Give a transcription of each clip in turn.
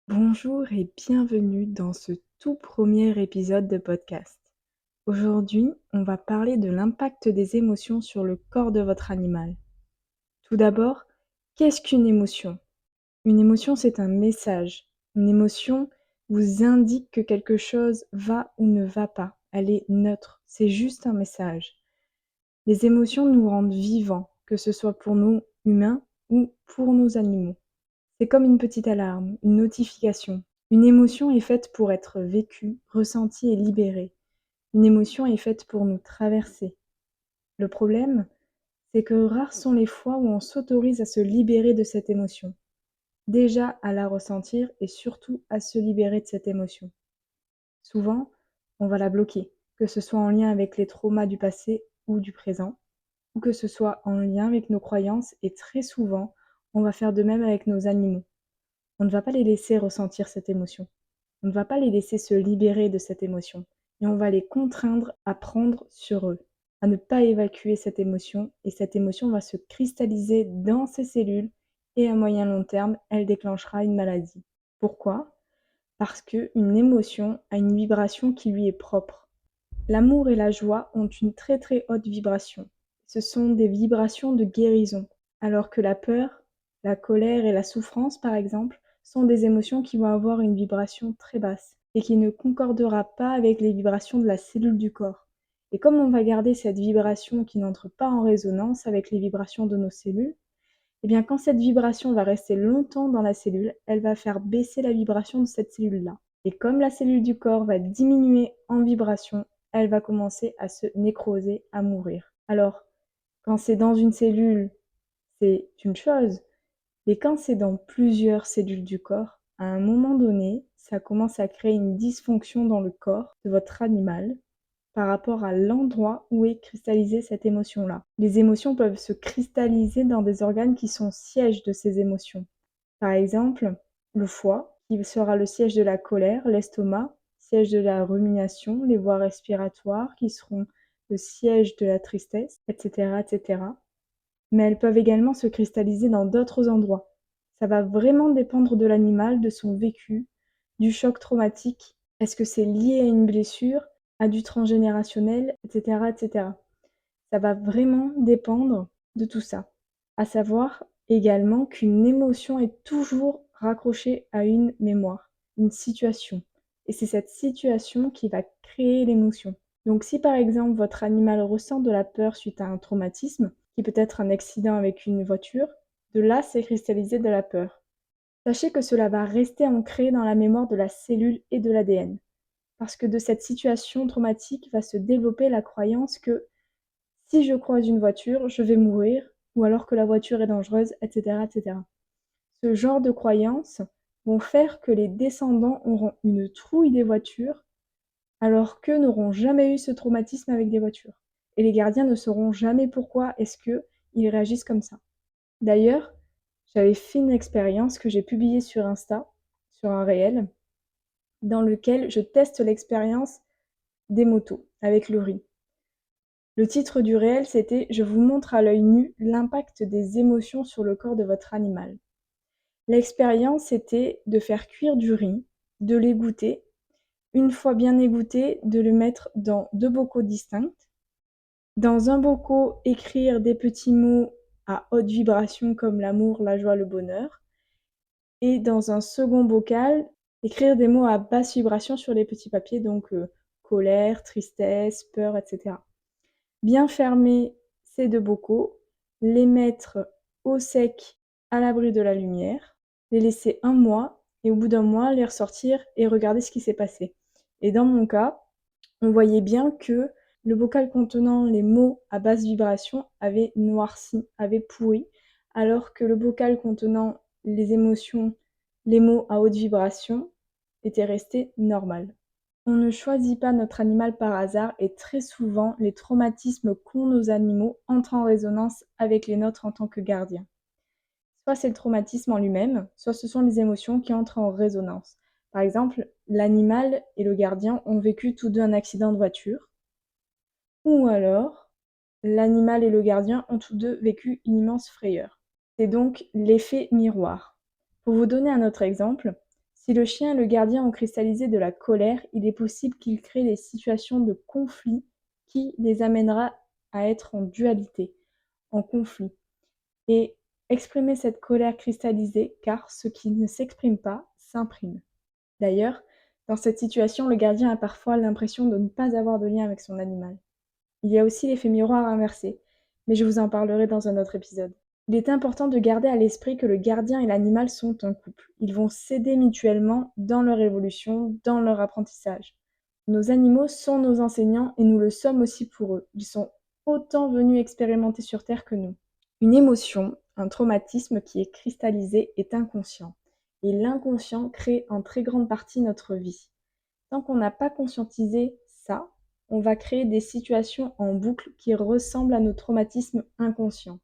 Bonjour et bienvenue dans ce tout premier épisode de podcast. Aujourd'hui, on va parler de l'impact des émotions sur le corps de votre animal. Tout d'abord, qu'est-ce qu'une émotion? Une émotion, c'est un message. Une émotion vous indique que quelque chose va ou ne va pas. Elle est neutre, c'est juste un message. Les émotions nous rendent vivants, que ce soit pour nous humains ou pour nos animaux. C'est comme une petite alarme, une notification. Une émotion est faite pour être vécue, ressentie et libérée. Une émotion est faite pour nous traverser. Le problème, c'est que rares sont les fois où on s'autorise à se libérer de cette émotion. Déjà à la ressentir et surtout à se libérer de cette émotion. Souvent, on va la bloquer, que ce soit en lien avec les traumas du passé ou du présent, ou que ce soit en lien avec nos croyances et très souvent, on va faire de même avec nos animaux. On ne va pas les laisser ressentir cette émotion. On ne va pas les laisser se libérer de cette émotion et on va les contraindre à prendre sur eux, à ne pas évacuer cette émotion et cette émotion va se cristalliser dans ces cellules et à moyen long terme, elle déclenchera une maladie. Pourquoi? Parce qu'une émotion a une vibration qui lui est propre. L'amour et la joie ont une très très haute vibration. Ce sont des vibrations de guérison, alors que la peur, la colère et la souffrance, par exemple, sont des émotions qui vont avoir une vibration très basse et qui ne concordera pas avec les vibrations de la cellule du corps. Et comme on va garder cette vibration qui n'entre pas en résonance avec les vibrations de nos cellules, eh bien quand cette vibration va rester longtemps dans la cellule, elle va faire baisser la vibration de cette cellule-là. Et comme la cellule du corps va diminuer en vibration, elle va commencer à se nécroser, à mourir. Alors, quand c'est dans une cellule, c'est une chose, mais quand c'est dans plusieurs cellules du corps, à un moment donné, ça commence à créer une dysfonction dans le corps de votre animal par rapport à l'endroit où est cristallisée cette émotion-là. Les émotions peuvent se cristalliser dans des organes qui sont sièges de ces émotions. Par exemple, le foie, qui sera le siège de la colère, l'estomac, siège de la rumination, les voies respiratoires qui seront le siège de la tristesse, etc., etc. Mais elles peuvent également se cristalliser dans d'autres endroits. Ça va vraiment dépendre de l'animal, de son vécu, du choc traumatique. Est-ce que c'est lié à une blessure, à du transgénérationnel, etc., etc. Ça va vraiment dépendre de tout ça. À savoir également qu'une émotion est toujours raccrochée à une mémoire, une situation. Et c'est cette situation qui va créer l'émotion. Donc si par exemple votre animal ressent de la peur suite à un traumatisme, qui peut être un accident avec une voiture, de là s'est cristallisé de la peur. Sachez que cela va rester ancré dans la mémoire de la cellule et de l'ADN. Parce que de cette situation traumatique va se développer la croyance que si je croise une voiture, je vais mourir, ou alors que la voiture est dangereuse, etc., etc. Ce genre de croyances vont faire que les descendants auront une trouille des voitures, alors qu'eux n'auront jamais eu ce traumatisme avec des voitures. Et les gardiens ne sauront jamais pourquoi est-ce qu'ils réagissent comme ça. D'ailleurs, j'avais fait une expérience que j'ai publiée sur Insta, sur un réel, dans lequel je teste l'expérience des motos avec le riz. Le titre du réel, c'était Je vous montre à l'œil nu l'impact des émotions sur le corps de votre animal. L'expérience était de faire cuire du riz, de l'égoutter, une fois bien égoutté, de le mettre dans 2 bocaux distincts. Dans un bocaux, écrire des petits mots à haute vibration comme l'amour, la joie, le bonheur. Et dans un second bocal, écrire des mots à basse vibration sur les petits papiers, donc colère, tristesse, peur, etc. Bien fermer ces 2 bocaux, les mettre au sec à l'abri de la lumière, les laisser 1 mois et au bout d'1 mois, les ressortir et regarder ce qui s'est passé. Et dans mon cas, on voyait bien que le bocal contenant les mots à basse vibration avait noirci, avait pourri, alors que le bocal contenant les émotions, les mots à haute vibration était resté normal. On ne choisit pas notre animal par hasard et très souvent, les traumatismes qu'ont nos animaux entrent en résonance avec les nôtres en tant que gardiens. Soit c'est le traumatisme en lui-même, soit ce sont les émotions qui entrent en résonance. Par exemple, l'animal et le gardien ont vécu tous deux un accident de voiture, ou alors l'animal et le gardien ont tous deux vécu une immense frayeur. C'est donc l'effet miroir. Pour vous donner un autre exemple, Si le chien et le gardien ont cristallisé de la colère, il est possible qu'ils créent des situations de conflit qui les amènera à être en dualité, en conflit. Et exprimer cette colère cristallisée, car ce qui ne s'exprime pas s'imprime. D'ailleurs, dans cette situation, le gardien a parfois l'impression de ne pas avoir de lien avec son animal. Il y a aussi l'effet miroir inversé, mais je vous en parlerai dans un autre épisode. Il est important de garder à l'esprit que le gardien et l'animal sont un couple. Ils vont s'aider mutuellement dans leur évolution, dans leur apprentissage. Nos animaux sont nos enseignants et nous le sommes aussi pour eux. Ils sont autant venus expérimenter sur Terre que nous. Une émotion, un traumatisme qui est cristallisé est inconscient. Et l'inconscient crée en très grande partie notre vie. Tant qu'on n'a pas conscientisé ça, on va créer des situations en boucle qui ressemblent à nos traumatismes inconscients.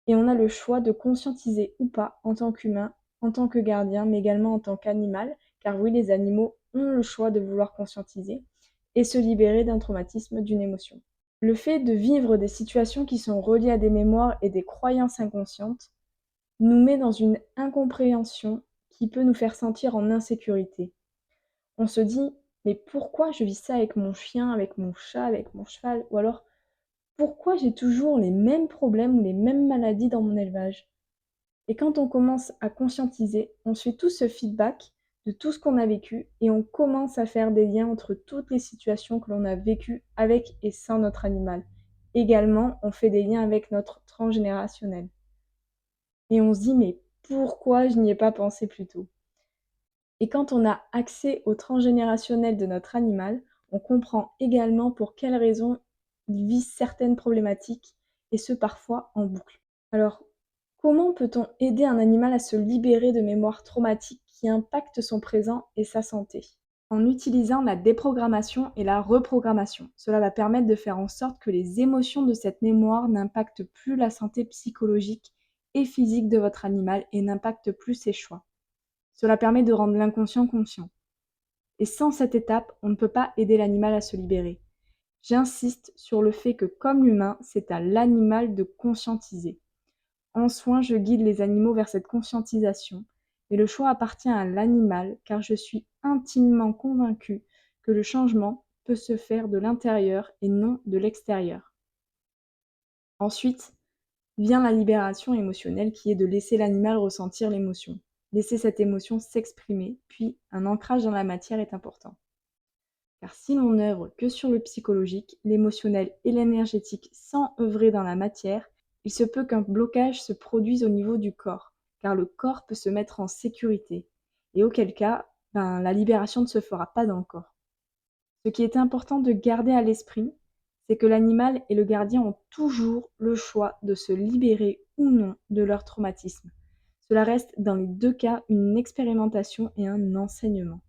Et on a le choix de conscientiser ou pas en tant qu'humain, en tant que gardien, mais également en tant qu'animal, car oui, les animaux ont le choix de vouloir conscientiser et se libérer d'un traumatisme, d'une émotion. Le fait de vivre des situations qui sont reliées à des mémoires et des croyances inconscientes nous met dans une incompréhension qui peut nous faire sentir en insécurité. On se dit, mais pourquoi je vis ça avec mon chien, avec mon chat, avec mon cheval? Ou alors, pourquoi j'ai toujours les mêmes problèmes ou les mêmes maladies dans mon élevage? Et quand on commence à conscientiser, on se fait tout ce feedback de tout ce qu'on a vécu et on commence à faire des liens entre toutes les situations que l'on a vécues avec et sans notre animal. Également, on fait des liens avec notre transgénérationnel. Et on se dit, mais pourquoi je n'y ai pas pensé plus tôt? Et quand on a accès au transgénérationnel de notre animal, on comprend également pour quelles raisons il vit certaines problématiques, et ce parfois en boucle. Alors, comment peut-on aider un animal à se libérer de mémoires traumatiques qui impactent son présent et sa santé? En utilisant la déprogrammation et la reprogrammation. Cela va permettre de faire en sorte que les émotions de cette mémoire n'impactent plus la santé psychologique et physique de votre animal et n'impactent plus ses choix. Cela permet de rendre l'inconscient conscient. Et sans cette étape, on ne peut pas aider l'animal à se libérer. J'insiste sur le fait que, comme l'humain, c'est à l'animal de conscientiser. En soin, je guide les animaux vers cette conscientisation, et le choix appartient à l'animal, car je suis intimement convaincue que le changement peut se faire de l'intérieur et non de l'extérieur. Ensuite, vient la libération émotionnelle qui est de laisser l'animal ressentir l'émotion. Laisser cette émotion s'exprimer, puis un ancrage dans la matière est important. Car si l'on n'œuvre que sur le psychologique, l'émotionnel et l'énergétique sans œuvrer dans la matière, il se peut qu'un blocage se produise au niveau du corps, car le corps peut se mettre en sécurité, et auquel cas, la libération ne se fera pas dans le corps. Ce qui est important de garder à l'esprit, c'est que l'animal et le gardien ont toujours le choix de se libérer ou non de leur traumatisme. Cela reste dans les deux cas une expérimentation et un enseignement.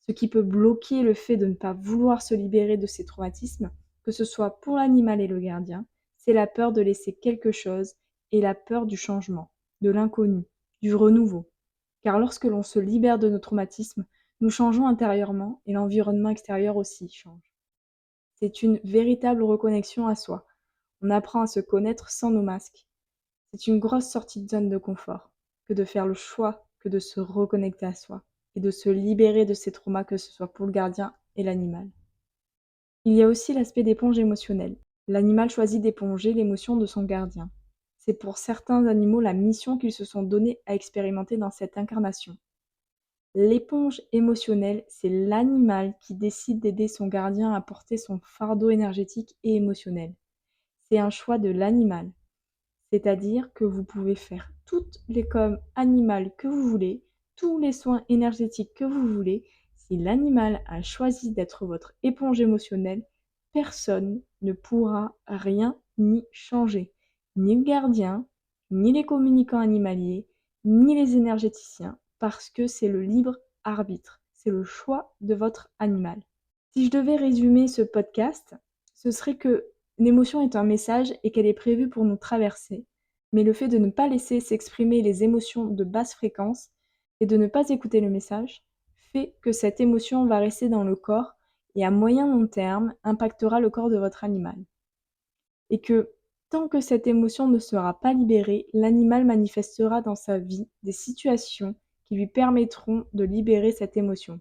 Ce qui peut bloquer le fait de ne pas vouloir se libérer de ces traumatismes, que ce soit pour l'animal et le gardien, c'est la peur de laisser quelque chose et la peur du changement, de l'inconnu, du renouveau. Car lorsque l'on se libère de nos traumatismes, nous changeons intérieurement et l'environnement extérieur aussi change. C'est une véritable reconnexion à soi. On apprend à se connaître sans nos masques. C'est une grosse sortie de zone de confort que de faire le choix que de se reconnecter à soi et de se libérer de ces traumas, que ce soit pour le gardien et l'animal. Il y a aussi l'aspect d'éponge émotionnelle. L'animal choisit d'éponger l'émotion de son gardien. C'est pour certains animaux la mission qu'ils se sont donnés à expérimenter dans cette incarnation. L'éponge émotionnelle, c'est l'animal qui décide d'aider son gardien à porter son fardeau énergétique et émotionnel. C'est un choix de l'animal. C'est-à-dire que vous pouvez faire toutes les coms animales que vous voulez, tous les soins énergétiques que vous voulez. Si l'animal a choisi d'être votre éponge émotionnelle, personne ne pourra rien ni changer. Ni le gardien, ni les communicants animaliers, ni les énergéticiens, parce que c'est le libre arbitre. C'est le choix de votre animal. Si je devais résumer ce podcast, ce serait que l'émotion est un message et qu'elle est prévue pour nous traverser, mais le fait de ne pas laisser s'exprimer les émotions de basse fréquence et de ne pas écouter le message fait que cette émotion va rester dans le corps et à moyen long terme impactera le corps de votre animal. Et que tant que cette émotion ne sera pas libérée, l'animal manifestera dans sa vie des situations qui lui permettront de libérer cette émotion.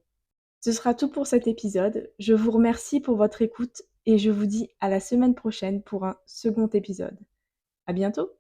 Ce sera tout pour cet épisode. Je vous remercie pour votre écoute et je vous dis à la semaine prochaine pour un second épisode. À bientôt!